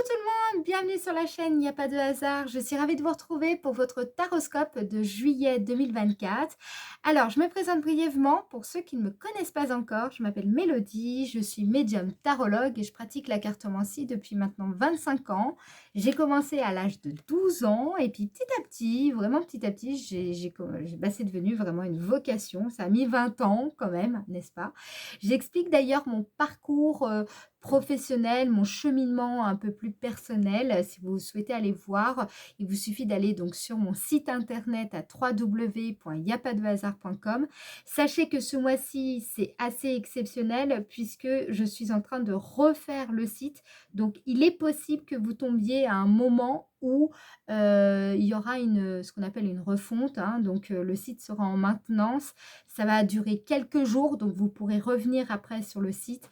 tout le monde, bienvenue sur la chaîne Il n'y a pas de hasard. Je suis ravie de vous retrouver pour votre taroscope de juillet 2024. Alors, je me présente brièvement pour ceux qui ne me connaissent pas encore. Je m'appelle Mélodie, je suis médium tarologue et je pratique la cartomancie depuis maintenant 25 ans. J'ai commencé à l'âge de 12 ans et puis petit à petit, vraiment petit à petit, c'est devenu vraiment une vocation. Ça a mis 20 ans quand même, n'est-ce pas? J'explique d'ailleurs mon parcours professionnel, mon cheminement un peu plus personnel. Si vous souhaitez aller voir, il vous suffit d'aller donc sur mon site internet à www.yapadehasard.com. Sachez que ce mois-ci, c'est assez exceptionnel puisque je suis en train de refaire le site. Donc, il est possible que vous tombiez à un moment où il y aura ce qu'on appelle une refonte. Donc, le site sera en maintenance. Ça va durer quelques jours, donc vous pourrez revenir après sur le site.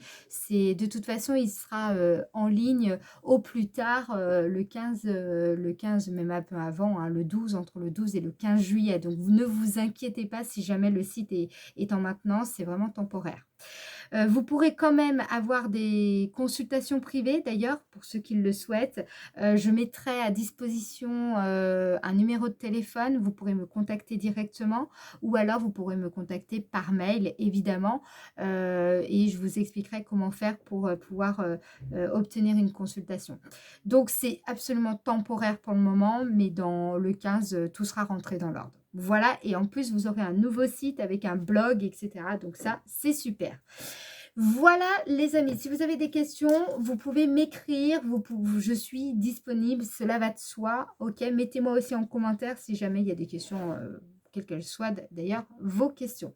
De toute façon, il sera en ligne au plus tard le 15 même un peu avant, le 12, entre le 12 et le 15 juillet. Donc, vous ne vous inquiétez pas si jamais le site est en maintenance, c'est vraiment temporaire. Vous pourrez quand même avoir des consultations privées d'ailleurs, pour ceux qui le souhaitent. Je mettrai à disposition un numéro de téléphone, vous pourrez me contacter directement ou alors vous pourrez me contacter par mail évidemment et je vous expliquerai comment faire pour pouvoir obtenir une consultation. Donc c'est absolument temporaire pour le moment, mais dans le 15, tout sera rentré dans l'ordre. Voilà, et en plus, vous aurez un nouveau site avec un blog, etc. Donc ça, c'est super. Voilà, les amis, si vous avez des questions, vous pouvez m'écrire. Je suis disponible, cela va de soi. Ok, mettez-moi aussi en commentaire si jamais il y a des questions, quelles qu'elles soient d'ailleurs, vos questions.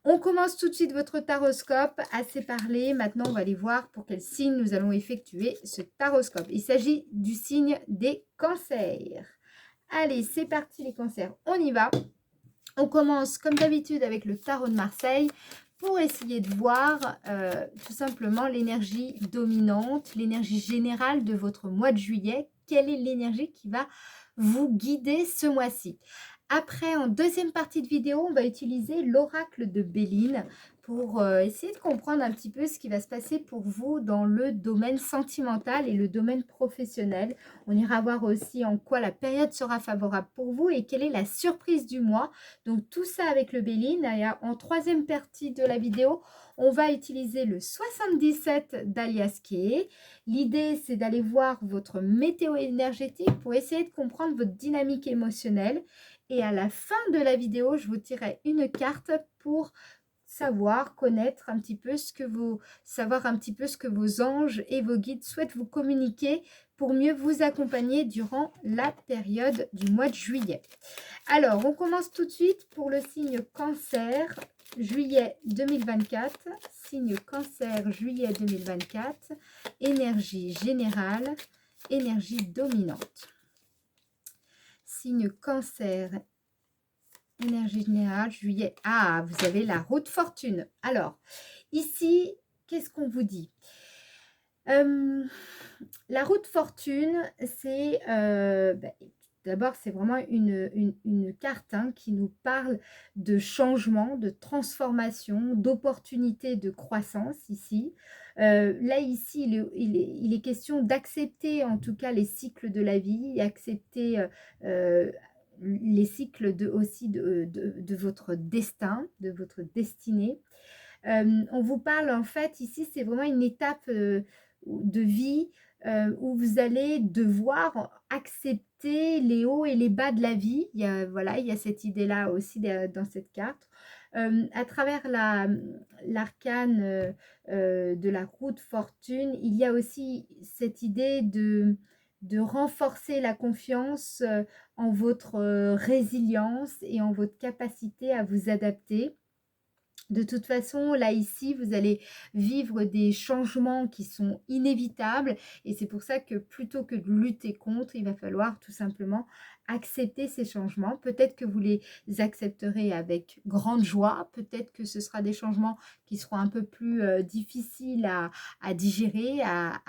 On commence tout de suite votre taroscope. Assez parlé. Maintenant, on va aller voir pour quel signe nous allons effectuer ce taroscope. Il s'agit du signe des cancers. Allez, c'est parti les cancers, on y va. On commence comme d'habitude avec le tarot de Marseille pour essayer de voir tout simplement l'énergie dominante, l'énergie générale de votre mois de juillet. Quelle est l'énergie qui va vous guider ce mois-ci? Après, en deuxième partie de vidéo, on va utiliser l'oracle de Béline pour essayer de comprendre un petit peu ce qui va se passer pour vous dans le domaine sentimental et le domaine professionnel. On ira voir aussi en quoi la période sera favorable pour vous et quelle est la surprise du mois. Donc tout ça avec le Béline. Et en troisième partie de la vidéo, on va utiliser le 77 d'Alias Kay. L'idée, c'est d'aller voir votre météo énergétique pour essayer de comprendre votre dynamique émotionnelle. Et à la fin de la vidéo, je vous tirerai une carte pour savoir, connaître un petit peu savoir un petit peu ce que vos anges et vos guides souhaitent vous communiquer pour mieux vous accompagner durant la période du mois de juillet. Alors, on commence tout de suite pour le signe Cancer, juillet 2024. Signe Cancer, juillet 2024. Énergie générale, énergie dominante. Signe Cancer, énergie générale, juillet. Ah, vous avez la roue de fortune. Alors, ici, qu'est-ce qu'on vous dit? La roue de fortune, c'est... d'abord, c'est vraiment une carte qui nous parle de changement, de transformation, d'opportunité, de croissance ici. Là, ici, il est question d'accepter en tout cas les cycles de la vie, accepter les cycles aussi de votre destin, de votre destinée. On vous parle en fait, ici, c'est vraiment une étape de vie où vous allez devoir accepter les hauts et les bas de la vie. Voilà, il y a cette idée-là aussi dans cette carte. À travers l'arcane de la roue de fortune, il y a aussi cette idée de renforcer la confiance en votre résilience et en votre capacité à vous adapter. De toute façon, là, ici, vous allez vivre des changements qui sont inévitables et c'est pour ça que plutôt que de lutter contre, il va falloir tout simplement accepter ces changements. Peut-être que vous les accepterez avec grande joie, peut-être que ce sera des changements qui seront un peu plus difficiles à digérer, à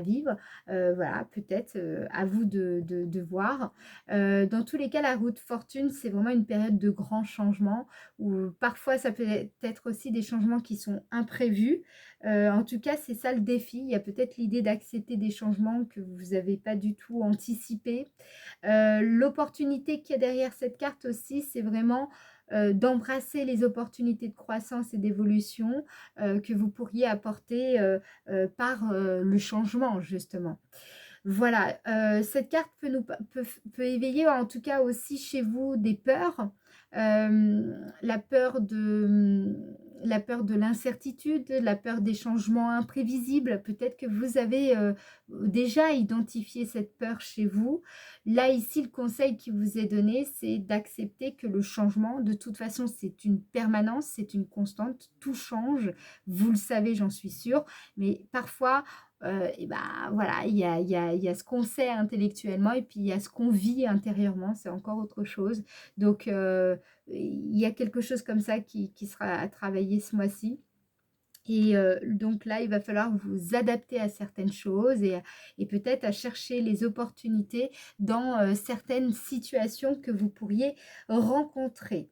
vivre. Voilà, peut-être à vous de voir. Dans tous les cas, la roue de fortune, c'est vraiment une période de grands changements où parfois ça peut être aussi des changements qui sont imprévus. En tout cas, c'est ça le défi. Il y a peut-être l'idée d'accepter des changements que vous avez pas du tout anticipés. L'opportunité qu'il y a derrière cette carte aussi, c'est vraiment, d'embrasser les opportunités de croissance et d'évolution, que vous pourriez apporter, par, le changement justement. Voilà, cette carte peut nous peut éveiller en tout cas aussi chez vous des peurs, la peur la peur de l'incertitude, la peur des changements imprévisibles. Peut-être que vous avez, déjà identifié cette peur chez vous. Là, ici, le conseil qui vous est donné, c'est d'accepter que le changement, de toute façon, c'est une permanence, c'est une constante, tout change. Vous le savez, j'en suis sûre, mais parfois et bah, voilà, il y a ce qu'on sait intellectuellement et puis il y a ce qu'on vit intérieurement, c'est encore autre chose. Donc il y a quelque chose comme ça qui sera à travailler ce mois-ci. Et donc là, il va falloir vous adapter à certaines choses et peut-être à chercher les opportunités dans, certaines situations que vous pourriez rencontrer.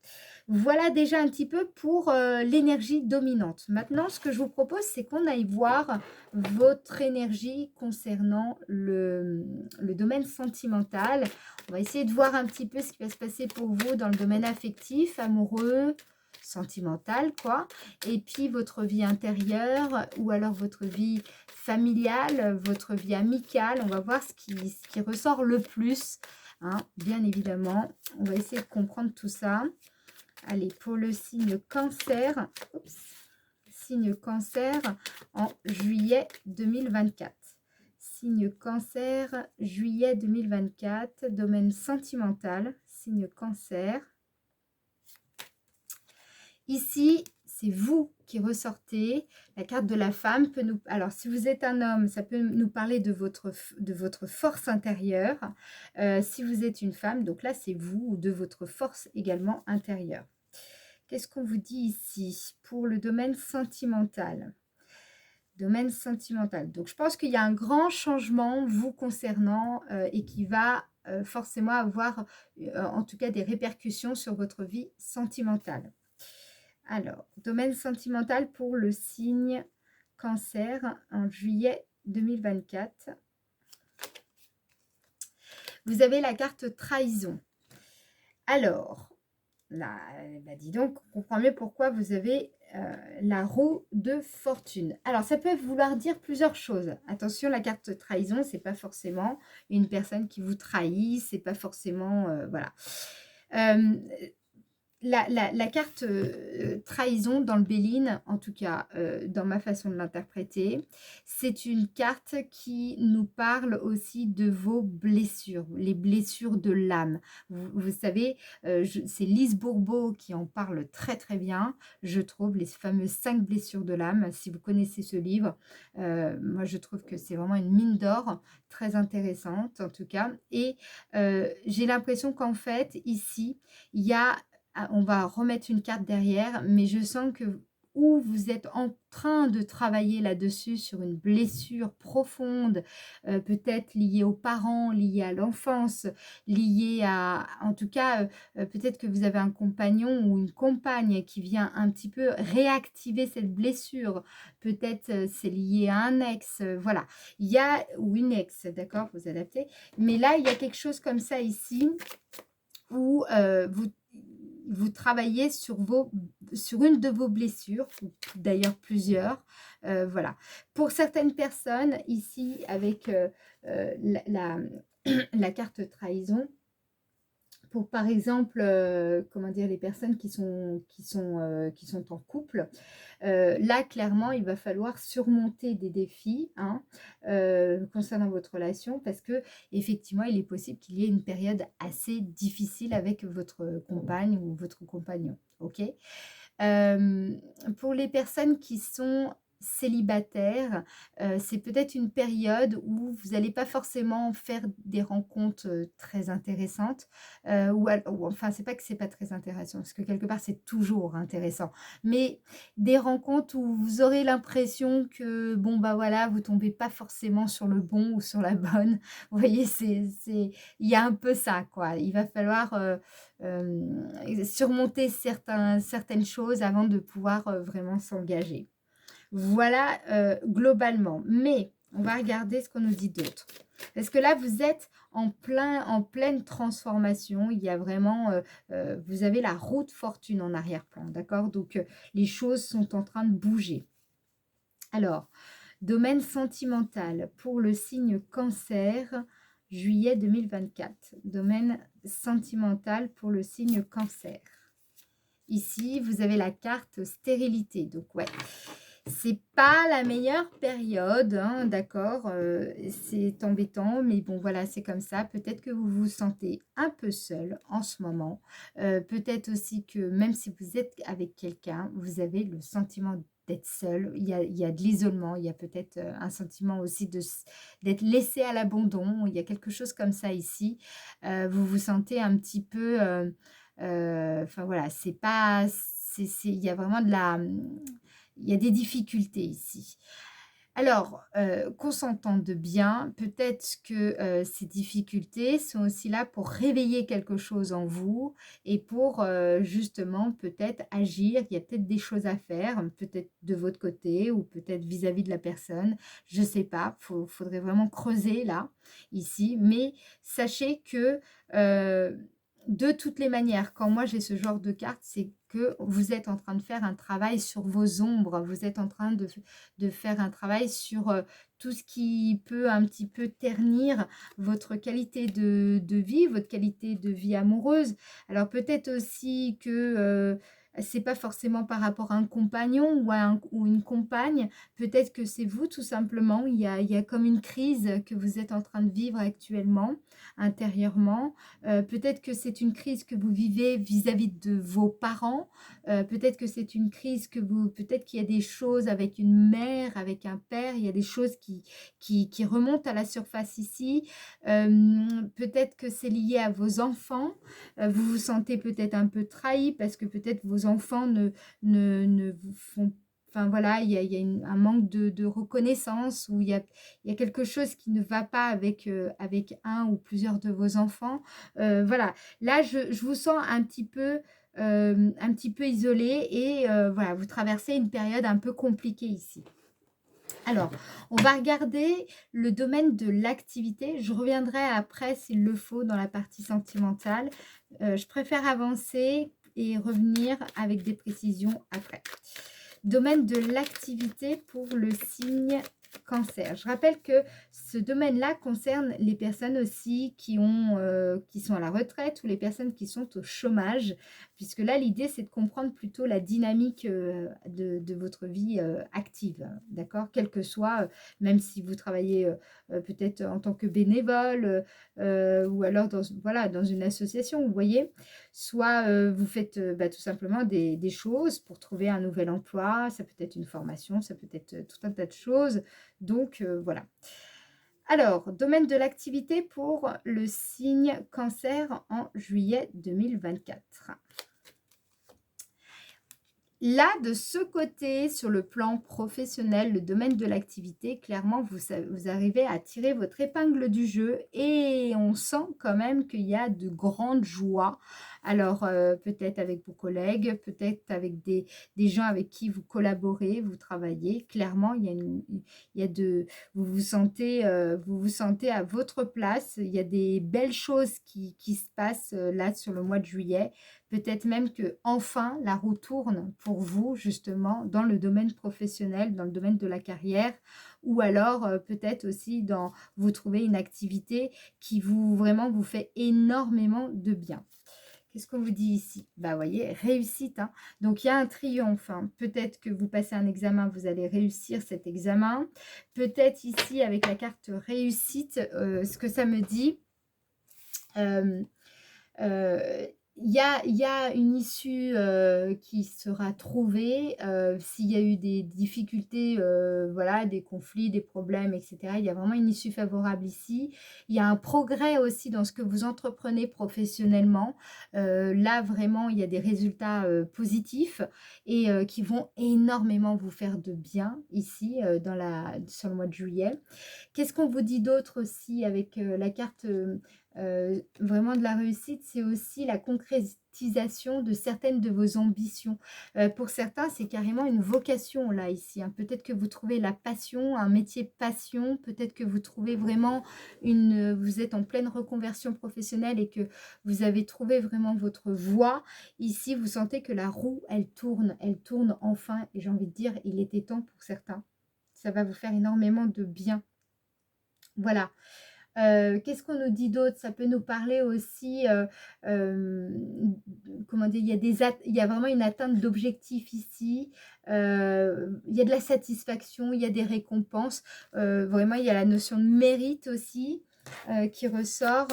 Voilà déjà un petit peu pour, l'énergie dominante. Maintenant, ce que je vous propose, c'est qu'on aille voir votre énergie concernant le domaine sentimental. On va essayer de voir un petit peu ce qui va se passer pour vous dans le domaine affectif, amoureux, sentimental, quoi. Et puis votre vie intérieure ou alors votre vie familiale, votre vie amicale. On va voir ce qui ressort le plus, hein, bien évidemment. On va essayer de comprendre tout ça. Allez, pour le signe cancer, oups, signe cancer en juillet 2024. Signe cancer, juillet 2024, domaine sentimental, signe cancer. Ici, c'est vous qui ressortez. La carte de la femme peut nous... Alors, si vous êtes un homme, ça peut nous parler de votre force intérieure. Si vous êtes une femme, donc là, c'est vous ou de votre force également intérieure. Qu'est-ce qu'on vous dit ici pour le domaine sentimental? Domaine sentimental. Donc, je pense qu'il y a un grand changement vous concernant et qui va forcément avoir, en tout cas, des répercussions sur votre vie sentimentale. Alors, domaine sentimental pour le signe cancer en juillet 2024. Vous avez la carte trahison. Alors, là, bah dis donc, on comprend mieux pourquoi vous avez la roue de fortune. Alors, ça peut vouloir dire plusieurs choses. Attention, la carte trahison, c'est pas forcément une personne qui vous trahit, c'est pas forcément... voilà. La carte trahison dans le Béline, en tout cas dans ma façon de l'interpréter, c'est une carte qui nous parle aussi de vos blessures, les blessures de l'âme. Vous savez, c'est Lise Bourbeau qui en parle très très bien, je trouve, les fameuses 5 blessures de l'âme. Si vous connaissez ce livre, moi je trouve que c'est vraiment une mine d'or, très intéressante en tout cas. Et j'ai l'impression qu'en fait, ici, il y a on va remettre une carte derrière, mais je sens que ou vous êtes en train de travailler là-dessus sur une blessure profonde, peut-être liée aux parents, liée à l'enfance, liée à... En tout cas, peut-être que vous avez un compagnon ou une compagne qui vient un petit peu réactiver cette blessure. Peut-être c'est lié à un ex, voilà. Il y a... Ou une ex, d'accord, vous adaptez. Mais là, il y a quelque chose comme ça ici où vous travaillez sur une de vos blessures, ou d'ailleurs plusieurs. Voilà. Pour certaines personnes, ici, avec la carte trahison, pour par exemple, comment dire, les personnes qui sont en couple, là, clairement, il va falloir surmonter des défis hein, concernant votre relation parce que effectivement, il est possible qu'il y ait une période assez difficile avec votre compagne ou votre compagnon. Ok. Pour les personnes qui sont célibataires, c'est peut-être une période où vous n'allez pas forcément faire des rencontres très intéressantes, ou enfin, c'est pas que c'est pas très intéressant, parce que quelque part, c'est toujours intéressant, mais des rencontres où vous aurez l'impression que, bon, bah voilà, vous tombez pas forcément sur le bon ou sur la bonne. Vous voyez, il y a un peu ça, quoi. Il va falloir surmonter certaines choses avant de pouvoir vraiment s'engager. Voilà, globalement. Mais on va regarder ce qu'on nous dit d'autre. Parce que là, vous êtes en pleine transformation. Il y a vraiment, vous avez la roue de fortune en arrière-plan, d'accord? Donc, les choses sont en train de bouger. Alors, domaine sentimental pour le signe Cancer, juillet 2024. Domaine sentimental pour le signe Cancer. Ici, vous avez la carte stérilité. Donc, ouais, c'est pas la meilleure période, hein, d'accord, c'est embêtant, mais bon, voilà, c'est comme ça. Peut-être que vous vous sentez un peu seul en ce moment. Peut-être aussi que même si vous êtes avec quelqu'un, vous avez le sentiment d'être seul. Il y a de l'isolement, il y a peut-être un sentiment aussi d'être laissé à l'abandon. Il y a quelque chose comme ça ici. Vous vous sentez un petit peu... enfin voilà, c'est pas... Il y a vraiment de la... Il y a des difficultés ici. Alors, qu'on s'entende bien, peut-être que ces difficultés sont aussi là pour réveiller quelque chose en vous et pour justement peut-être agir. Il y a peut-être des choses à faire, peut-être de votre côté ou peut-être vis-à-vis de la personne. Je ne sais pas, faudrait vraiment creuser là, ici. Mais sachez que de toutes les manières, quand moi j'ai ce genre de carte, c'est que vous êtes en train de faire un travail sur vos ombres, vous êtes en train de faire un travail sur tout ce qui peut un petit peu ternir votre qualité de vie, votre qualité de vie amoureuse. Alors peut-être aussi que c'est pas forcément par rapport à un compagnon ou une compagne, peut-être que c'est vous tout simplement, il y a comme une crise que vous êtes en train de vivre actuellement, intérieurement. Peut-être que c'est une crise que vous vivez vis-à-vis de vos parents. Peut-être que c'est une crise peut-être qu'il y a des choses avec une mère, avec un père, il y a des choses qui remontent à la surface ici. Peut-être que c'est lié à vos enfants. Vous vous sentez peut-être un peu trahi parce que peut-être vos enfants ne vous font. Enfin voilà, il y a un manque de reconnaissance ou il y a quelque chose qui ne va pas avec un ou plusieurs de vos enfants. Voilà, là je vous sens un petit peu isolé et voilà, vous traversez une période un peu compliquée ici. Alors, on va regarder le domaine de l'activité. Je reviendrai après s'il le faut dans la partie sentimentale. Je préfère avancer et revenir avec des précisions après. Domaine de l'activité pour le signe Cancer. Je rappelle que ce domaine-là concerne les personnes aussi qui sont à la retraite ou les personnes qui sont au chômage, puisque là, l'idée, c'est de comprendre plutôt la dynamique de votre vie active, d'accord? Quel que soit, même si vous travaillez peut-être en tant que bénévole ou alors voilà, dans une association, vous voyez, soit vous faites tout simplement des choses pour trouver un nouvel emploi, ça peut être une formation, ça peut être tout un tas de choses. Donc voilà. Alors, domaine de l'activité pour le signe Cancer en juillet 2024. Là, de ce côté, sur le plan professionnel, le domaine de l'activité, clairement, vous arrivez à tirer votre épingle du jeu et on sent quand même qu'il y a de grandes joies. Alors, peut-être avec vos collègues, peut-être avec des gens avec qui vous collaborez, vous travaillez. Clairement, vous vous sentez à votre place. Il y a des belles choses qui se passent là sur le mois de juillet. Peut-être même que enfin la roue tourne pour vous justement dans le domaine professionnel, dans le domaine de la carrière, ou alors peut-être aussi vous trouvez une activité qui vraiment vous fait énormément de bien. Qu'est-ce qu'on vous dit ici? Bah, vous voyez, réussite, hein. Donc, il y a un triomphe, hein. Peut-être que vous passez un examen, vous allez réussir cet examen. Peut-être ici, avec la carte réussite, ce que ça me dit, euh, euh, il y a une issue qui sera trouvée s'il y a eu des difficultés, voilà, des conflits, des problèmes, etc. Il y a vraiment une issue favorable ici. Il y a un progrès aussi dans ce que vous entreprenez professionnellement. Là, vraiment, il y a des résultats positifs et qui vont énormément vous faire de bien ici sur le mois de juillet. Qu'est-ce qu'on vous dit d'autre aussi avec la carte Vraiment de la réussite, c'est aussi la concrétisation de certaines de vos ambitions. Pour certains, c'est carrément une vocation là, ici, hein. Peut-être que vous trouvez la passion, un métier passion, peut-être que vous trouvez vraiment vous êtes en pleine reconversion professionnelle et que vous avez trouvé vraiment votre voie. Ici, vous sentez que la roue, elle tourne enfin et j'ai envie de dire, il était temps pour certains. Ça va vous faire énormément de bien. Voilà. Qu'est-ce qu'on nous dit d'autre? Ça peut nous parler aussi, comment dire? Il y a vraiment une atteinte d'objectifs ici, il y a de la satisfaction, il y a des récompenses, vraiment il y a la notion de mérite aussi, qui ressort,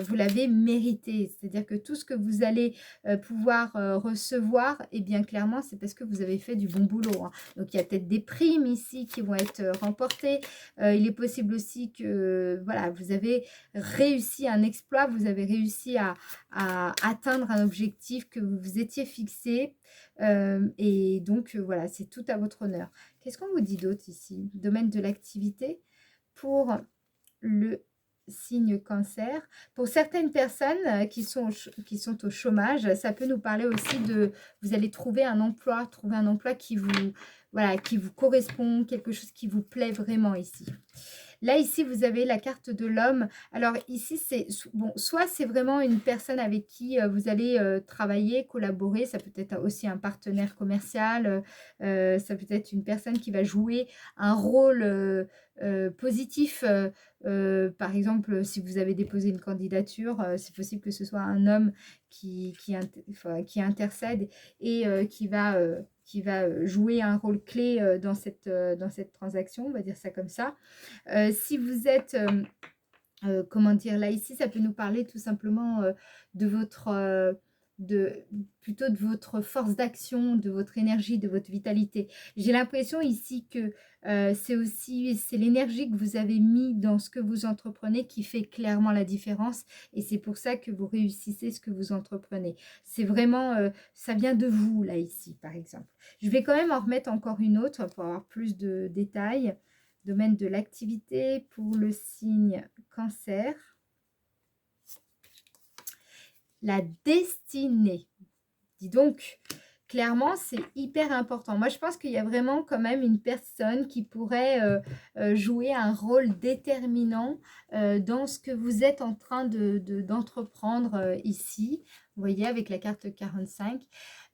vous l'avez mérité. C'est-à-dire que tout ce que vous allez, pouvoir, recevoir et bien clairement, c'est parce que vous avez fait du bon boulot, hein. Donc il y a peut-être des primes ici qui vont être, remportées. Il est possible aussi que, voilà, vous avez réussi un exploit, vous avez réussi à atteindre un objectif que vous vous étiez fixé. Et donc, voilà, c'est tout à votre honneur. Qu'est-ce qu'on vous dit d'autre ici? Domaine de l'activité pour le signe cancer. Pour certaines personnes qui sont au chômage, ça peut nous parler aussi de, vous allez trouver un emploi qui vous, voilà, qui vous correspond, quelque chose qui vous plaît vraiment ici. Là, ici, vous avez la carte de l'homme. Alors ici, c'est bon, soit c'est vraiment une personne avec qui vous allez travailler, collaborer. Ça peut être aussi un partenaire commercial. Ça peut être une personne qui va jouer un rôle positif. Par exemple, si vous avez déposé une candidature, c'est possible que ce soit un homme enfin, qui intercède et qui va jouer un rôle clé dans cette transaction, on va dire ça comme ça. Si vous êtes, comment dire, là ici, ça peut nous parler tout simplement de votre, plutôt de votre force d'action, de votre énergie, de votre vitalité. J'ai l'impression ici que c'est l'énergie que vous avez mis dans ce que vous entreprenez qui fait clairement la différence et c'est pour ça que vous réussissez ce que vous entreprenez. C'est vraiment, ça vient de vous là ici par exemple. Je vais quand même en remettre encore une autre pour avoir plus de détails. Domaine de l'activité pour le signe cancer. La destinée. Dis donc, clairement, c'est hyper important. Moi, je pense qu'il y a vraiment quand même une personne qui pourrait jouer un rôle déterminant dans ce que vous êtes en train d'entreprendre ici. Vous voyez, avec la carte 45.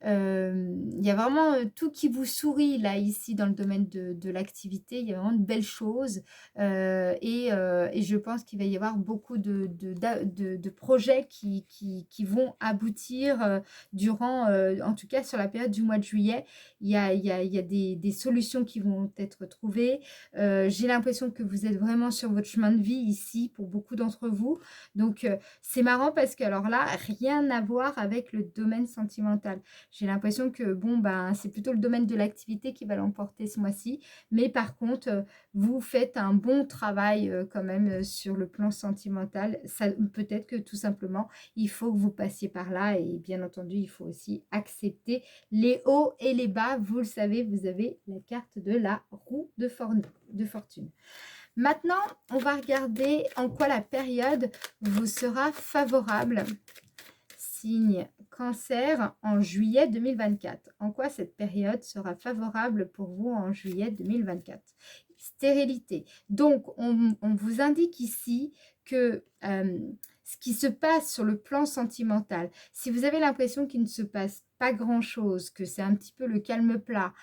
Il y a vraiment tout qui vous sourit là, ici, dans le domaine de l'activité. Il y a vraiment de belles choses. Et je pense qu'il va y avoir beaucoup de projets qui vont aboutir durant, en tout cas sur la période du mois de juillet. Il y a des solutions qui vont être trouvées. J'ai l'impression que vous êtes vraiment sur votre chemin de vie ici pour beaucoup d'entre vous. Donc, c'est marrant parce que alors là, rien à voir avec le domaine sentimental. J'ai l'impression que bon, ben, c'est plutôt le domaine de l'activité qui va l'emporter ce mois-ci. Mais par contre, vous faites un bon travail quand même sur le plan sentimental. Peut-être que tout simplement, il faut que vous passiez par là et bien entendu, il faut aussi accepter les hauts et les bas. Vous le savez, vous avez la carte de la roue de fortune. Maintenant, on va regarder en quoi la période vous sera favorable. Signe cancer en juillet 2024. En quoi cette période sera favorable pour vous en juillet 2024? Stérilité. Donc, on vous indique ici que ce qui se passe sur le plan sentimental, si vous avez l'impression qu'il ne se passe pas grand-chose, que c'est un petit peu le calme plat,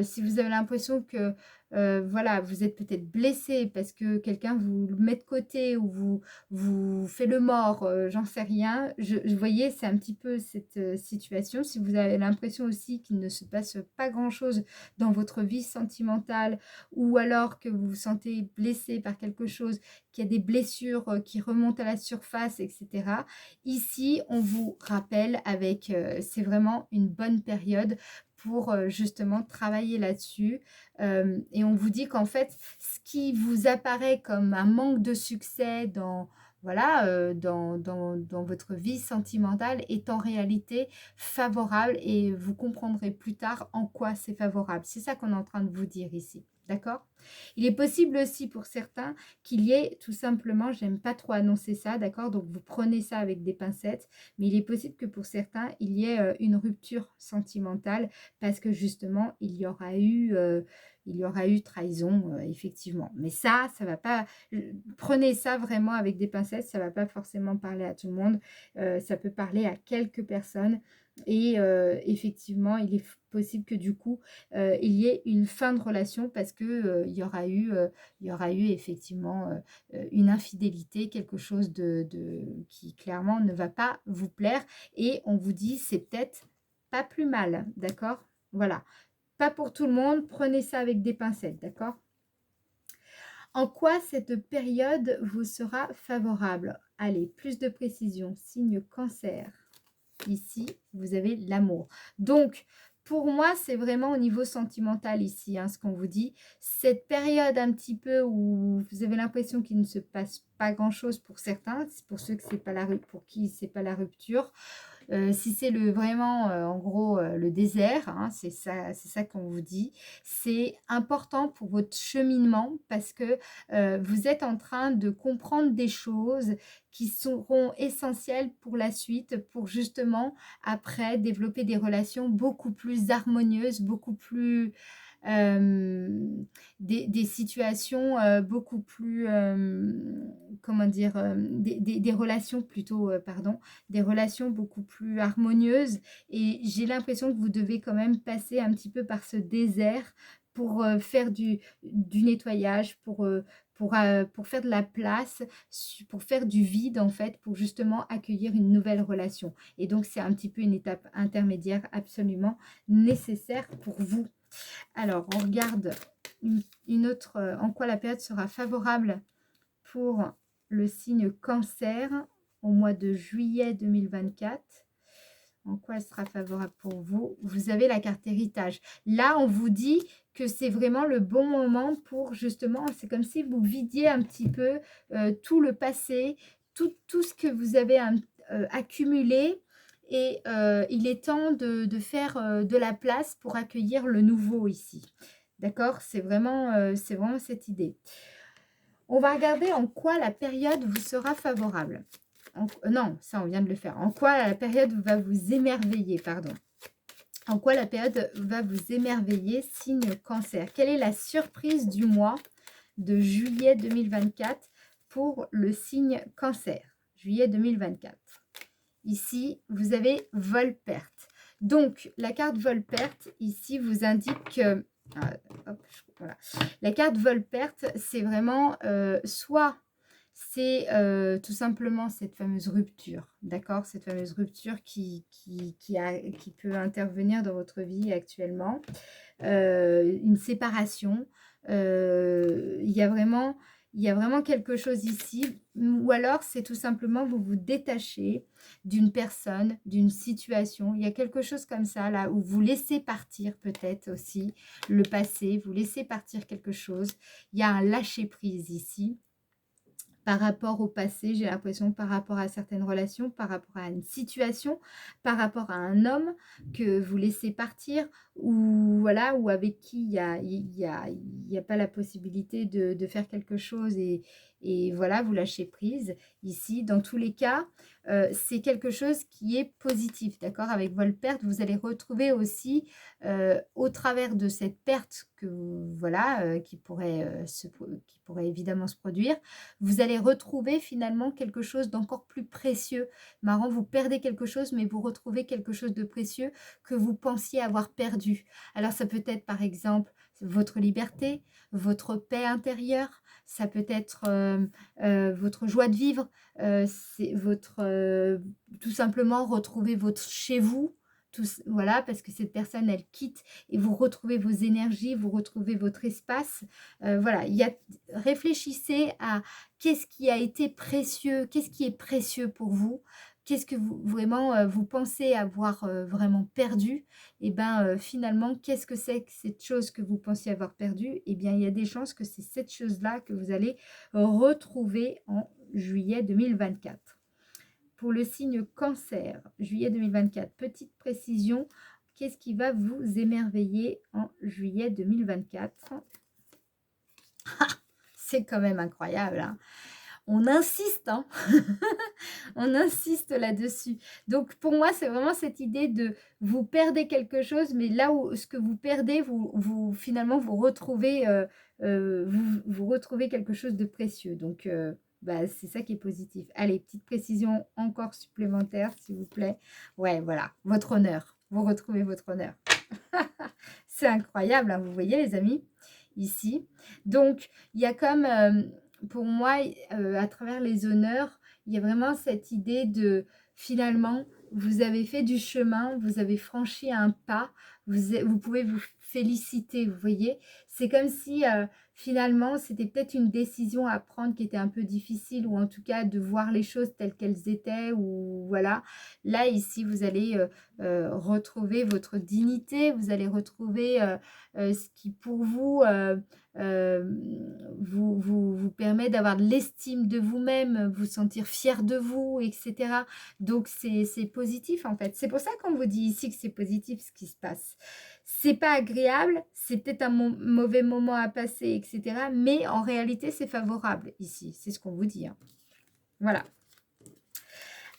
si vous avez l'impression que voilà, vous êtes peut-être blessé parce que quelqu'un vous met de côté ou vous fait le mort, j'en sais rien. Je voyais, c'est un petit peu cette situation. Si vous avez l'impression aussi qu'il ne se passe pas grand-chose dans votre vie sentimentale ou alors que vous vous sentez blessé par quelque chose, qu'il y a des blessures qui remontent à la surface, etc. Ici, on vous rappelle avec, c'est vraiment une bonne période pour justement travailler là-dessus. Et on vous dit qu'en fait, ce qui vous apparaît comme un manque de succès dans, voilà, dans votre vie sentimentale est en réalité favorable et vous comprendrez plus tard en quoi c'est favorable. C'est ça qu'on est en train de vous dire ici. D'accord? Il est possible aussi pour certains qu'il y ait tout simplement, j'aime pas trop annoncer ça, d'accord? Donc vous prenez ça avec des pincettes, mais il est possible que pour certains, il y ait, une rupture sentimentale parce que justement il y aura eu trahison, effectivement. Mais ça va pas prenez ça vraiment avec des pincettes, ça va pas forcément parler à tout le monde, ça peut parler à quelques personnes et effectivement, il est possible que du coup, il y ait une fin de relation parce que, il y aura eu effectivement, une infidélité, quelque chose de qui clairement ne va pas vous plaire et on vous dit: «C'est peut-être pas plus mal», d'accord? Voilà. Pas pour tout le monde, prenez ça avec des pincettes, d'accord? En quoi cette période vous sera favorable? Allez, plus de précision. Signe Cancer. Ici, vous avez l'amour. Donc, pour moi, c'est vraiment au niveau sentimental ici, hein, ce qu'on vous dit. Cette période un petit peu où vous avez l'impression qu'il ne se passe pas grand-chose pour certains, c'est pour ceux que c'est pas pour qui c'est pas la rupture. Si c'est vraiment, en gros, le désert, hein, c'est ça qu'on vous dit. C'est important pour votre cheminement parce que, vous êtes en train de comprendre des choses qui seront essentielles pour la suite, pour justement, après, développer des relations beaucoup plus harmonieuses, beaucoup plus, des situations, beaucoup plus, comment dire? Des relations plutôt, pardon, des relations beaucoup plus harmonieuses et j'ai l'impression que vous devez quand même passer un petit peu par ce désert pour, faire du nettoyage, pour faire de la place, pour faire du vide en fait, pour justement accueillir une nouvelle relation et donc c'est un petit peu une étape intermédiaire absolument nécessaire pour vous. Alors on regarde une autre, en quoi la période sera favorable pour le signe Cancer au mois de juillet 2024. En quoi elle sera favorable pour vous? Vous avez la carte héritage. Là, on vous dit que c'est vraiment le bon moment pour justement, c'est comme si vous vidiez un petit peu tout le passé, tout ce que vous avez accumulé et il est temps de faire de la place pour accueillir le nouveau ici. D'accord? C'est vraiment cette idée. On va regarder en quoi la période vous sera favorable. Non, ça on vient de le faire. En quoi la période va vous émerveiller, pardon. En quoi la période va vous émerveiller, signe Cancer. Quelle est la surprise du mois de juillet 2024 pour le signe Cancer? Juillet 2024. Ici, vous avez vol-perte. Donc, la carte vol-perte, ici, vous indique que... hop, voilà. La carte vol-perte, c'est vraiment soit c'est tout simplement cette fameuse rupture, d'accord? Cette fameuse rupture qui peut intervenir dans votre vie actuellement. Une séparation. Il y a vraiment quelque chose ici. Ou alors, c'est tout simplement vous vous détachez d'une personne, d'une situation. Il y a quelque chose comme ça, là, où vous laissez partir peut-être aussi le passé. Vous laissez partir quelque chose. Il y a un lâcher-prise ici par rapport au passé, j'ai l'impression, par rapport à certaines relations, par rapport à une situation, par rapport à un homme que vous laissez partir ou voilà, ou avec qui il y a pas la possibilité de faire quelque chose et voilà, vous lâchez prise. Ici, dans tous les cas, c'est quelque chose qui est positif, d'accord? Avec Volperte, vous allez retrouver aussi, au travers de cette perte que voilà, qui pourrait évidemment se produire, vous allez retrouver finalement quelque chose d'encore plus précieux. Marrant, vous perdez quelque chose, mais vous retrouvez quelque chose de précieux que vous pensiez avoir perdu. Alors ça peut être par exemple votre liberté, votre paix intérieure, ça peut être votre joie de vivre, c'est tout simplement retrouver votre chez vous, voilà, parce que cette personne, elle quitte et vous retrouvez vos énergies, vous retrouvez votre espace. Voilà, réfléchissez à qu'est-ce qui a été précieux, qu'est-ce qui est précieux pour vous, qu'est-ce que vous vraiment vous pensez avoir vraiment perdu. Et ben finalement, qu'est-ce que c'est que cette chose que vous pensiez avoir perdue? Eh bien, il y a des chances que c'est cette chose-là que vous allez retrouver en juillet 2024. Pour le signe Cancer, juillet 2024, petite précision, qu'est-ce qui va vous émerveiller en juillet 2024? C'est quand même incroyable, hein. On insiste, hein. On insiste là-dessus. Donc pour moi, c'est vraiment cette idée de vous perdez quelque chose, mais là où ce que vous perdez, vous finalement vous retrouvez, vous retrouvez quelque chose de précieux. Donc bah, c'est ça qui est positif. Allez, petite précision encore supplémentaire, s'il vous plaît. Ouais, voilà, votre honneur. Vous retrouvez votre honneur. C'est incroyable, hein, vous voyez les amis, ici. Donc, il y a comme, pour moi, à travers les honneurs, il y a vraiment cette idée de, finalement, vous avez fait du chemin, vous avez franchi un pas, vous pouvez vous féliciter, vous voyez. C'est comme si, finalement, c'était peut-être une décision à prendre qui était un peu difficile, ou en tout cas de voir les choses telles qu'elles étaient, ou voilà. Là, ici, vous allez retrouver votre dignité, vous allez retrouver ce qui pour vous, euh, vous permet d'avoir de l'estime de vous-même, vous sentir fier de vous, etc. Donc c'est positif en fait. C'est pour ça qu'on vous dit ici que c'est positif ce qui se passe. C'est pas agréable, c'est peut-être un mauvais moment à passer, etc. Mais en réalité, c'est favorable ici. C'est ce qu'on vous dit, hein. Voilà.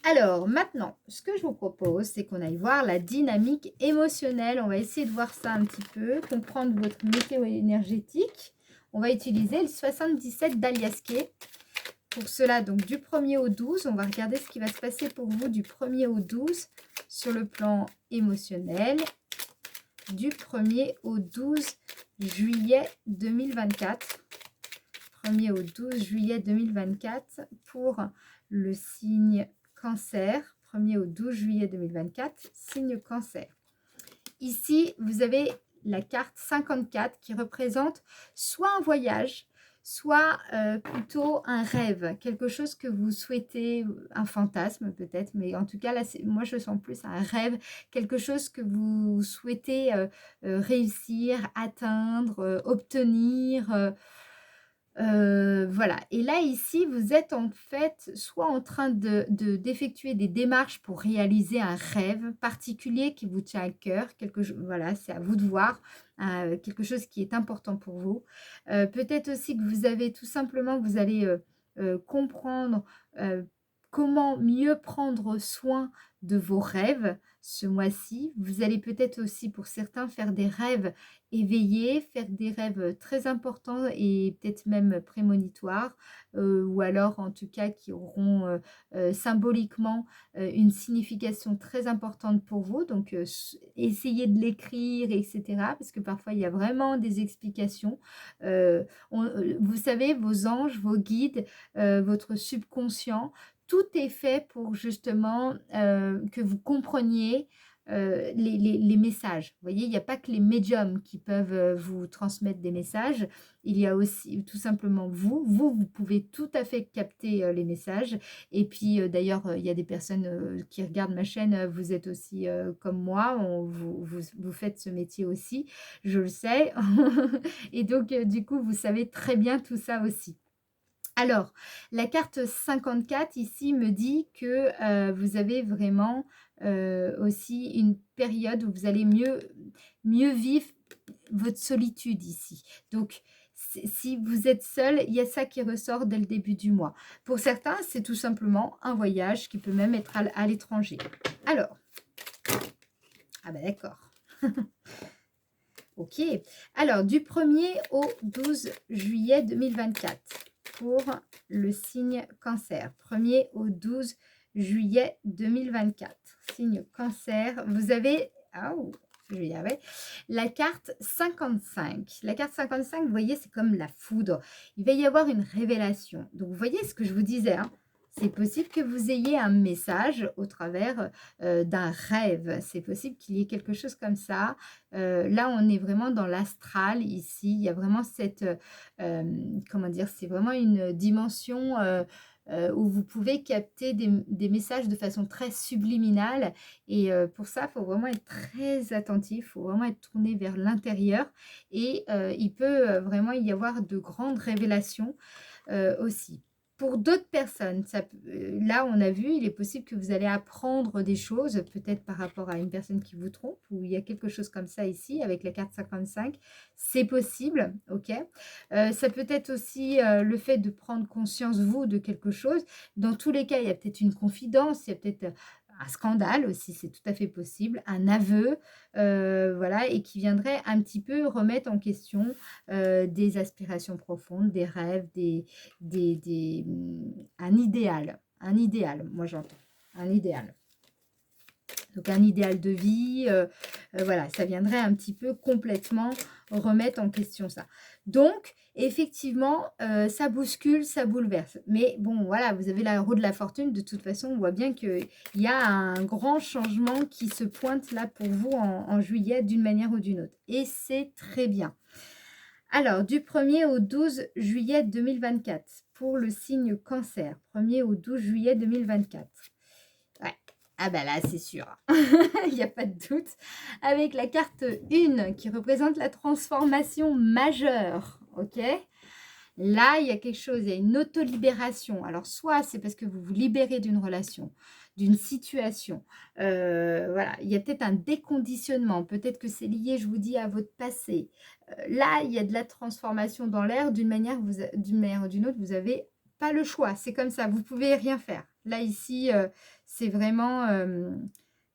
Alors, maintenant, ce que je vous propose, c'est qu'on aille voir la dynamique émotionnelle. On va essayer de voir ça un petit peu, comprendre votre météo énergétique. On va utiliser le 77 d'Aliasqué. Pour cela, donc du 1er au 12, on va regarder ce qui va se passer pour vous du 1er au 12 sur le plan émotionnel. Du 1er au 12 juillet 2024. 1er au 12 juillet 2024 pour le signe Cancer, 1er au 12 juillet 2024, signe Cancer. Ici, vous avez la carte 54 qui représente soit un voyage, soit plutôt un rêve, quelque chose que vous souhaitez, un fantasme peut-être, mais en tout cas, là, moi, je sens plus un rêve, quelque chose que vous souhaitez réussir, atteindre, obtenir. Voilà. Et là, ici, vous êtes en fait soit en train d'effectuer des démarches pour réaliser un rêve particulier qui vous tient à cœur, voilà, c'est à vous de voir, quelque chose qui est important pour vous. Peut-être aussi que vous avez tout simplement, vous allez comprendre comment mieux prendre soin de vos rêves ce mois-ci. Vous allez peut-être aussi, pour certains, faire des rêves éveillés, faire des rêves très importants et peut-être même prémonitoires, ou alors en tout cas qui auront symboliquement une signification très importante pour vous. Donc essayez de l'écrire, etc. Parce que parfois il y a vraiment des explications. Vous savez, vos anges, vos guides, votre subconscient, tout est fait pour justement que vous compreniez les messages. Vous voyez, il n'y a pas que les médiums qui peuvent vous transmettre des messages. Il y a aussi tout simplement vous pouvez tout à fait capter les messages. Et puis d'ailleurs, il y a des personnes qui regardent ma chaîne, vous êtes aussi comme moi, vous faites ce métier aussi, je le sais. Et donc, du coup, vous savez très bien tout ça aussi. Alors, la carte 54 ici me dit que vous avez vraiment aussi une période où vous allez mieux vivre votre solitude ici. Donc, si vous êtes seul, il y a ça qui ressort dès le début du mois. Pour certains, c'est tout simplement un voyage qui peut même être à l'étranger. Alors, ah ben d'accord. Ok. Alors, du 1er au 12 juillet 2024 pour le signe Cancer. 1er au 12 juillet 2024. Signe Cancer. Vous avez... Oh, je vais y arriver. La carte 55. La carte 55, vous voyez, c'est comme la foudre. Il va y avoir une révélation. Donc, vous voyez ce que je vous disais, hein. C'est possible que vous ayez un message au travers d'un rêve. C'est possible qu'il y ait quelque chose comme ça. Là, on est vraiment dans l'astral ici. Il y a vraiment cette, comment dire, c'est vraiment une dimension où vous pouvez capter des messages de façon très subliminale. Et pour ça, il faut vraiment être très attentif. Il faut vraiment être tourné vers l'intérieur. Et il peut vraiment y avoir de grandes révélations aussi. Pour d'autres personnes, là, on a vu, il est possible que vous allez apprendre des choses, peut-être par rapport à une personne qui vous trompe, ou il y a quelque chose comme ça ici, avec la carte 55. C'est possible, ok. Ça peut être aussi le fait de prendre conscience, vous, de quelque chose. Dans tous les cas, il y a peut-être une confidence, il y a peut-être un scandale aussi, c'est tout à fait possible, un aveu, voilà, et qui viendrait un petit peu remettre en question des aspirations profondes, des rêves, un idéal, moi j'entends, un idéal. Donc un idéal de vie, voilà, ça viendrait un petit peu complètement remettre en question ça. Donc, effectivement, ça bouscule, ça bouleverse. Mais bon, voilà, vous avez la roue de la fortune. De toute façon, on voit bien qu'il y a un grand changement qui se pointe là pour vous en juillet d'une manière ou d'une autre. Et c'est très bien. Alors, du 1er au 12 juillet 2024, pour le signe Cancer, 1er au 12 juillet 2024. Ouais. Ah bah là, c'est sûr, il n'y a pas de doute. Avec la carte 1 qui représente la transformation majeure, ok? Là, il y a quelque chose, il y a une auto-libération. Alors, soit c'est parce que vous vous libérez d'une relation, d'une situation. Voilà, il y a peut-être un déconditionnement. Peut-être que c'est lié, je vous dis, à votre passé. Là, il y a de la transformation dans l'air d'une manière, d'une manière ou d'une autre. Vous n'avez pas le choix. C'est comme ça. Vous ne pouvez rien faire. Là, ici, c'est vraiment...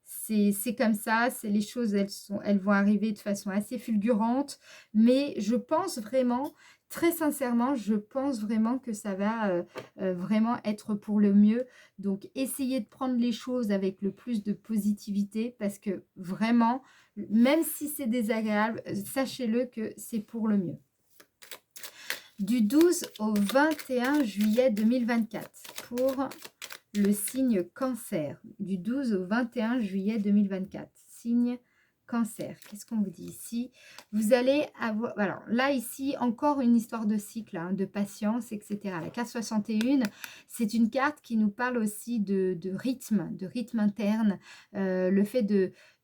c'est comme ça, les choses, elles vont arriver de façon assez fulgurante. Mais je pense vraiment... Très sincèrement, je pense vraiment que ça va vraiment être pour le mieux. Donc, essayez de prendre les choses avec le plus de positivité parce que vraiment, même si c'est désagréable, sachez-le que c'est pour le mieux. Du 12 au 21 juillet 2024 pour le signe Cancer. Du 12 au 21 juillet 2024, signe Cancer. Qu'est-ce qu'on vous dit ici? Vous allez avoir... Alors là, ici, encore une histoire de cycle, hein, de patience, etc. La carte 61, c'est une carte qui nous parle aussi de rythme interne, le fait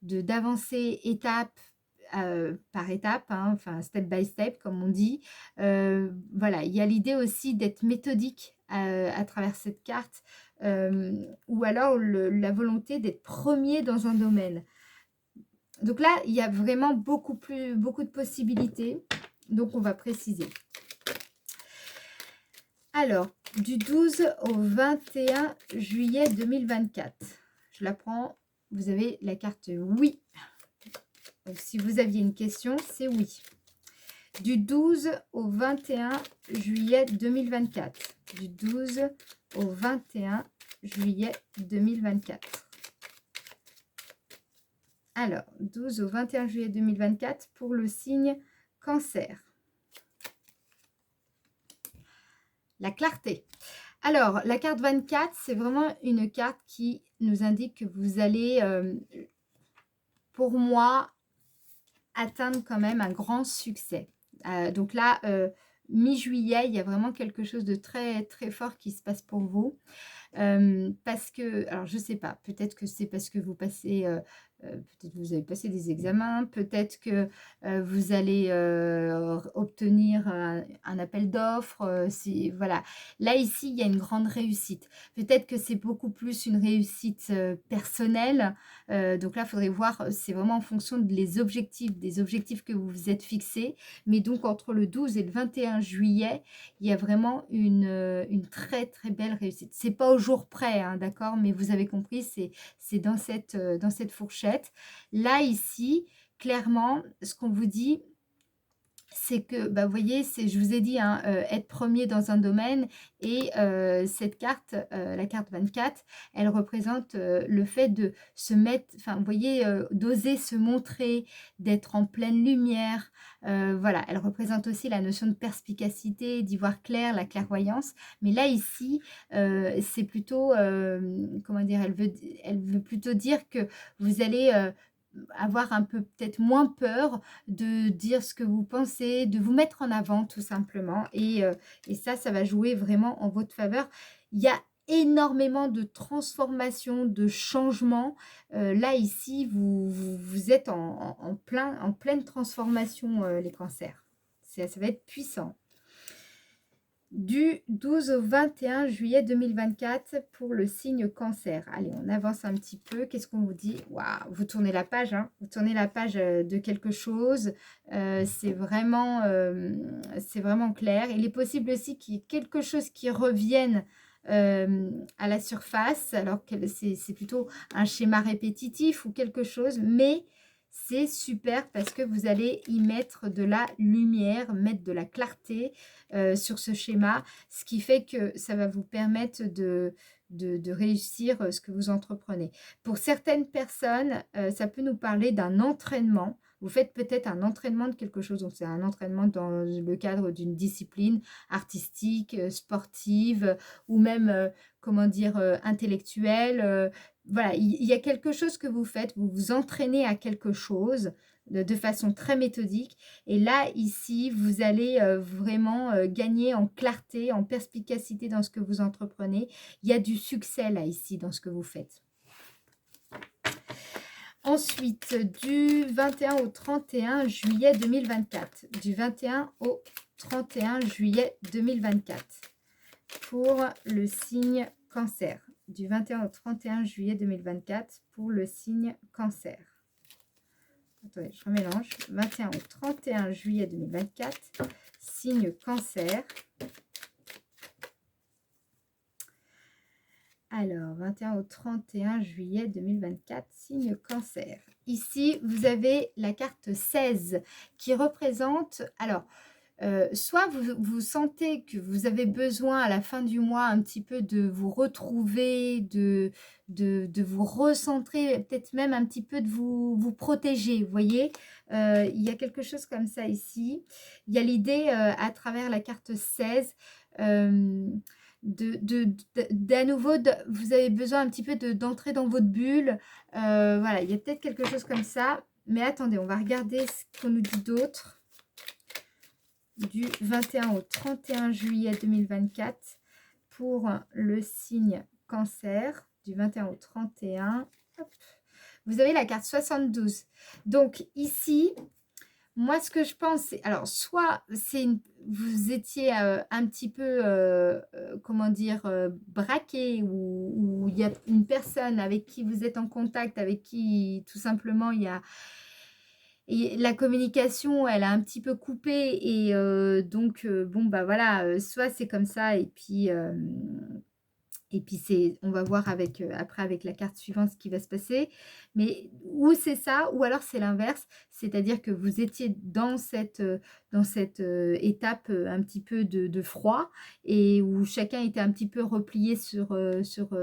d'avancer étape par étape, hein, enfin step by step, comme on dit. Voilà, il y a l'idée aussi d'être méthodique à travers cette carte, ou alors la volonté d'être premier dans un domaine. Donc là, il y a vraiment beaucoup de possibilités. Donc, on va préciser. Alors, du 12 au 21 juillet 2024. Je la prends. Vous avez la carte oui. Donc, si vous aviez une question, c'est oui. Du 12 au 21 juillet 2024. Du 12 au 21 juillet 2024. Alors, 12 au 21 juillet 2024 pour le signe Cancer. La clarté. Alors, la carte 24, c'est vraiment une carte qui nous indique que vous allez, pour moi, atteindre quand même un grand succès. Donc là, mi-juillet, il y a vraiment quelque chose de très, très fort qui se passe pour vous. Parce que, alors je sais pas, peut-être que c'est parce que vous passez, peut-être que vous avez passé des examens, peut-être que vous allez obtenir un appel d'offres, voilà. Là, ici, il y a une grande réussite. Peut-être que c'est beaucoup plus une réussite personnelle. Donc là, il faudrait voir, c'est vraiment en fonction des objectifs que vous vous êtes fixés. Mais donc, entre le 12 et le 21 juillet, il y a vraiment une très, très belle réussite. C'est pas au jour près, hein, d'accord, mais vous avez compris, c'est dans cette fourchette. Là, ici, clairement, ce qu'on vous dit, c'est que, bah, vous voyez, je vous ai dit, hein, être premier dans un domaine et cette carte, la carte 24, elle représente le fait de se mettre, enfin, vous voyez, d'oser se montrer, d'être en pleine lumière. Voilà, elle représente aussi la notion de perspicacité, d'y voir clair, la clairvoyance. Mais là, ici, c'est plutôt, comment dire, elle veut plutôt dire que vous allez... avoir un peu peut-être moins peur de dire ce que vous pensez, de vous mettre en avant tout simplement. Et ça va jouer vraiment en votre faveur. Il y a énormément de transformations, de changements. Là, ici, vous êtes en pleine transformation, les cancers. Ça va être puissant. Du 12 au 21 juillet 2024 pour le signe cancer. Allez, on avance un petit peu. Qu'est-ce qu'on vous dit? Waouh, vous tournez la page, hein. Vous tournez la page de quelque chose. C'est vraiment clair. Il est possible aussi qu'il y ait quelque chose qui revienne à la surface, alors que c'est plutôt un schéma répétitif ou quelque chose, mais c'est super parce que vous allez y mettre de la lumière, mettre de la clarté sur ce schéma, ce qui fait que ça va vous permettre de réussir ce que vous entreprenez. Pour certaines personnes, ça peut nous parler d'un entraînement. Vous faites peut-être un entraînement de quelque chose, donc c'est un entraînement dans le cadre d'une discipline artistique, sportive ou même, comment dire, intellectuelle. Voilà, il y a quelque chose que vous faites, vous vous entraînez à quelque chose de façon très méthodique. Et là, ici, vous allez vraiment gagner en clarté, en perspicacité dans ce que vous entreprenez. Il y a du succès là, ici, dans ce que vous faites. Ensuite, du 21 au 31 juillet 2024. Du 21 au 31 juillet 2024. Pour le signe cancer. Du 21 au 31 juillet 2024 pour le signe cancer. Attendez, je remélange. 21 au 31 juillet 2024, signe cancer. Alors, 21 au 31 juillet 2024, signe cancer. Ici, vous avez la carte 16 qui représente... Alors, soit vous sentez que vous avez besoin à la fin du mois un petit peu de vous retrouver, de vous recentrer, peut-être même un petit peu de vous protéger, vous voyez. Il y a quelque chose comme ça ici. Il y a l'idée à travers la carte 16 d'à nouveau, vous avez besoin un petit peu d'entrer dans votre bulle. Voilà, il y a peut-être quelque chose comme ça. Mais attendez, on va regarder ce qu'on nous dit d'autre. Du 21 au 31 juillet 2024 pour le signe cancer. Du 21 au 31. Hop. Vous avez la carte 72. Donc ici, moi ce que je pense, c'est... Alors, soit vous étiez un petit peu, comment dire, braqué, ou il y a une personne avec qui vous êtes en contact, avec qui tout simplement il y a... Et la communication, elle a un petit peu coupé et donc bon, bah voilà, soit c'est comme ça et puis c'est, on va voir avec, après avec la carte suivante ce qui va se passer. Mais ou c'est ça, ou alors c'est l'inverse. C'est-à-dire que vous étiez dans cette étape un petit peu de froid et où chacun était un petit peu replié sur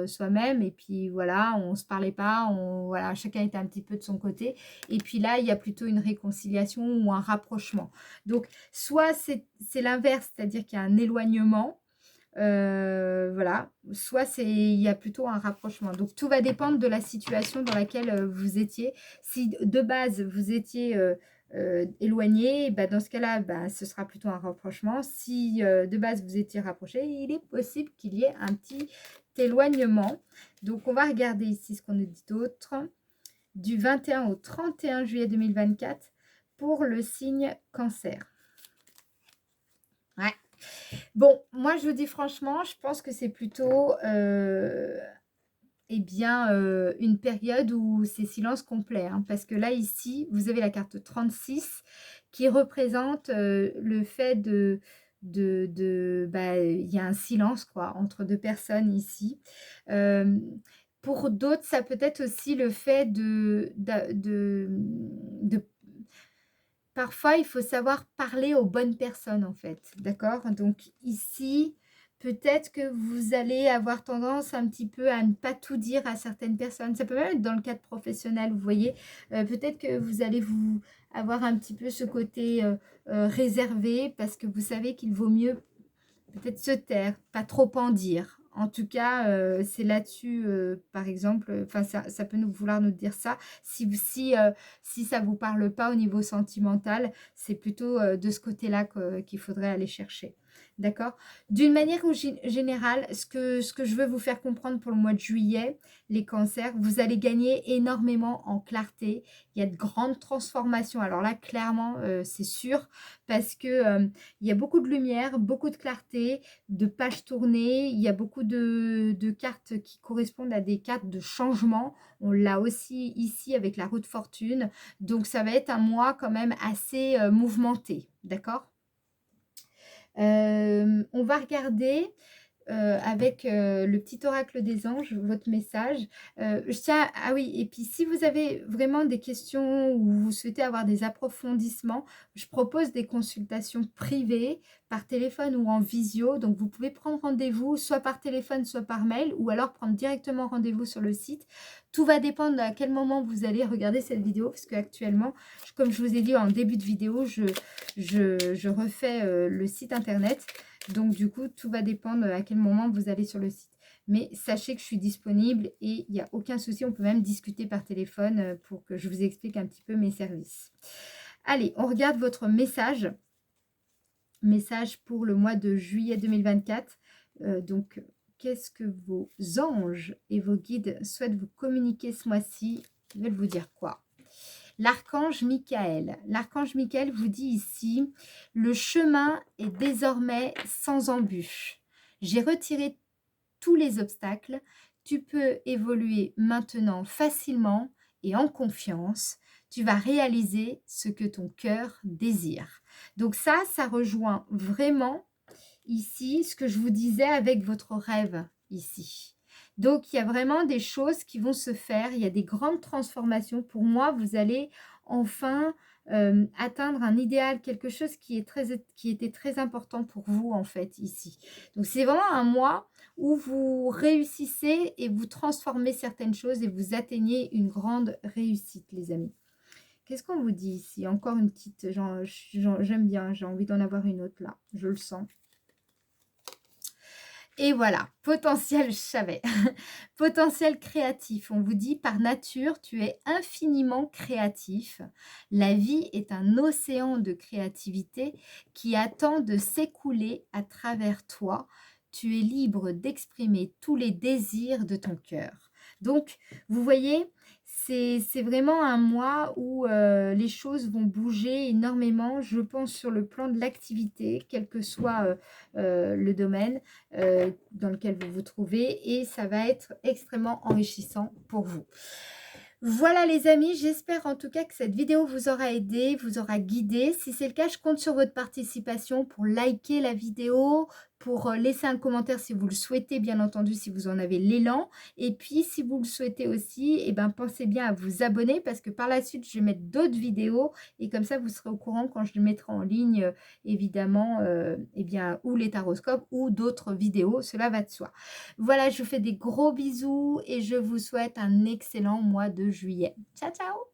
soi-même. Et puis voilà, on ne se parlait pas, voilà, chacun était un petit peu de son côté. Et puis là, il y a plutôt une réconciliation ou un rapprochement. Donc, soit c'est l'inverse, c'est-à-dire qu'il y a un éloignement. Voilà, soit il y a plutôt un rapprochement. Donc tout va dépendre de la situation dans laquelle vous étiez. Si de base vous étiez éloigné, bah, dans ce cas-là, bah, ce sera plutôt un rapprochement. Si de base vous étiez rapproché, il est possible qu'il y ait un petit éloignement. Donc on va regarder ici ce qu'on nous dit d'autre. Du 21 au 31 juillet 2024 pour le signe cancer. Ouais. Bon, moi je vous dis franchement, je pense que c'est plutôt eh bien, une période où c'est silence complet. Hein, parce que là, ici, vous avez la carte 36 qui représente le fait bah, il y a un silence quoi, entre deux personnes ici. Pour d'autres, ça peut être aussi le fait parfois, il faut savoir parler aux bonnes personnes, en fait. D'accord? Donc ici, peut-être que vous allez avoir tendance un petit peu à ne pas tout dire à certaines personnes. Ça peut même être dans le cadre professionnel, vous voyez. Peut-être que vous allez avoir un petit peu ce côté réservé parce que vous savez qu'il vaut mieux peut-être se taire, pas trop en dire. En tout cas, c'est là-dessus, par exemple, enfin ça peut vouloir nous dire ça. Si ça ne vous parle pas au niveau sentimental, c'est plutôt de ce côté-là qu'il faudrait aller chercher. D'accord? D'une manière générale, ce que je veux vous faire comprendre pour le mois de juillet, les cancers, vous allez gagner énormément en clarté. Il y a de grandes transformations. Alors là, clairement, c'est sûr, parce que il y a beaucoup de lumière, beaucoup de clarté, de pages tournées. Il y a beaucoup de cartes qui correspondent à des cartes de changement. On l'a aussi ici avec la roue de fortune. Donc, ça va être un mois quand même assez mouvementé. D'accord? On va regarder, avec, le petit oracle des anges, votre message. Je tiens ah oui et puis si vous avez vraiment des questions ou vous souhaitez avoir des approfondissements, je propose des consultations privées par téléphone ou en visio. Donc vous pouvez prendre rendez-vous soit par téléphone, soit par mail ou alors prendre directement rendez-vous sur le site. Tout va dépendre à quel moment vous allez regarder cette vidéo parce qu'actuellement, comme je vous ai dit en début de vidéo, je refais, le site internet. Donc du coup, tout va dépendre à quel moment vous allez sur le site. Mais sachez que je suis disponible et il n'y a aucun souci. On peut même discuter par téléphone pour que je vous explique un petit peu mes services. Allez, on regarde votre message. Message pour le mois de juillet 2024. Donc, qu'est-ce que vos anges et vos guides souhaitent vous communiquer ce mois-ci? Ils veulent vous dire quoi? L'archange Michael. L'archange Michael vous dit ici, le chemin est désormais sans embûche. J'ai retiré tous les obstacles. Tu peux évoluer maintenant facilement et en confiance. Tu vas réaliser ce que ton cœur désire. Donc ça rejoint vraiment ici ce que je vous disais avec votre rêve ici. Donc, il y a vraiment des choses qui vont se faire. Il y a des grandes transformations. Pour moi, vous allez enfin atteindre un idéal, quelque chose qui était très important pour vous, en fait, ici. Donc, c'est vraiment un mois où vous réussissez et vous transformez certaines choses et vous atteignez une grande réussite, les amis. Qu'est-ce qu'on vous dit ici? Encore une petite, j'aime bien, j'ai envie d'en avoir une autre là, je le sens. Et voilà, potentiel, je savais. Potentiel créatif. On vous dit, par nature, tu es infiniment créatif. La vie est un océan de créativité qui attend de s'écouler à travers toi. Tu es libre d'exprimer tous les désirs de ton cœur. Donc, vous voyez, c'est vraiment un mois où les choses vont bouger énormément, je pense, sur le plan de l'activité, quel que soit le domaine dans lequel vous vous trouvez, et ça va être extrêmement enrichissant pour vous. Voilà les amis, j'espère en tout cas que cette vidéo vous aura aidé, vous aura guidé. Si c'est le cas, je compte sur votre participation pour liker la vidéo, pour laisser un commentaire si vous le souhaitez, bien entendu, si vous en avez l'élan. Et puis, si vous le souhaitez aussi, eh ben, pensez bien à vous abonner parce que par la suite, je vais mettre d'autres vidéos et comme ça, vous serez au courant quand je les mettrai en ligne, évidemment, eh bien, ou les taroscopes ou d'autres vidéos, cela va de soi. Voilà, je vous fais des gros bisous et je vous souhaite un excellent mois de juillet. Ciao, ciao!